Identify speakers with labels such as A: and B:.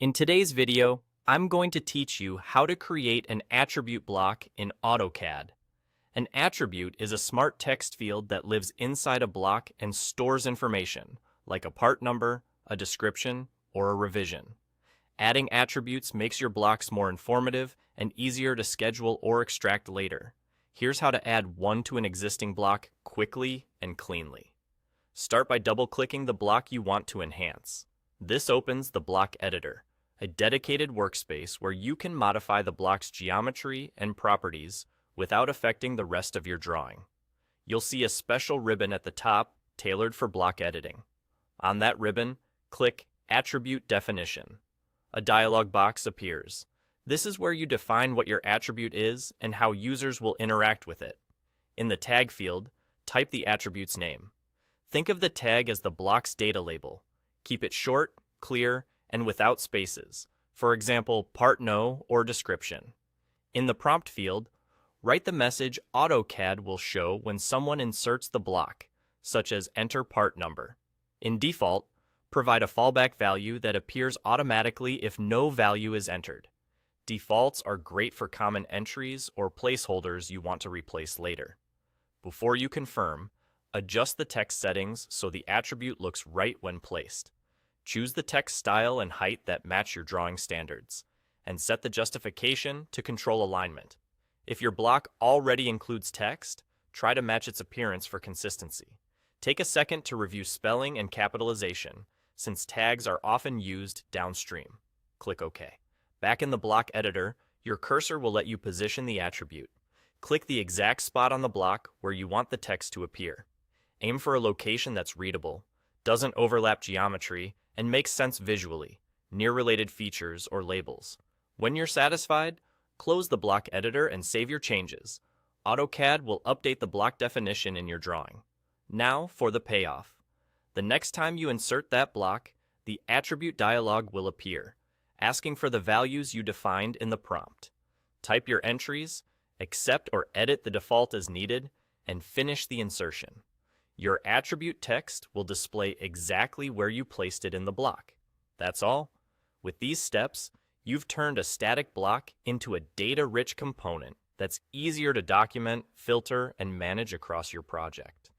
A: In today's video, I'm going to teach you how to create an attribute block in AutoCAD. An attribute is a smart text field that lives inside a block and stores information, like a part number, a description, or a revision. Adding attributes makes your blocks more informative and easier to schedule or extract later. Here's how to add one to an existing block quickly and cleanly. Start by double-clicking the block you want to enhance. This opens the block editor, a dedicated workspace where you can modify the block's geometry and properties without affecting the rest of your drawing. You'll see a special ribbon at the top tailored for block editing. On that ribbon, click Attribute Definition. A dialog box appears. This is where you define what your attribute is and how users will interact with it. In the tag field, type the attribute's name. Think of the tag as the block's data label. Keep it short, clear, and without spaces. For example, part no or description. In the prompt field, write the message AutoCAD will show when someone inserts the block, such as enter part number. In default, provide a fallback value that appears automatically if no value is entered. Defaults are great for common entries or placeholders you want to replace later. Before you confirm, adjust the text settings so the attribute looks right when placed. Choose the text style and height that match your drawing standards, and set the justification to control alignment. If your block already includes text, try to match its appearance for consistency. Take a second to review spelling and capitalization, since tags are often used downstream. Click OK. Back in the block editor, your cursor will let you position the attribute. Click the exact spot on the block where you want the text to appear. Aim for a location that's readable, doesn't overlap geometry, and makes sense visually, near related features or labels. When you're satisfied, close the block editor and save your changes. AutoCAD will update the block definition in your drawing. Now for the payoff. The next time you insert that block, the attribute dialog will appear, asking for the values you defined in the prompt. Type your entries, accept or edit the default as needed, and finish the insertion. Your attribute text will display exactly where you placed it in the block. That's all. With these steps, you've turned a static block into a data-rich component that's easier to document, filter, and manage across your project.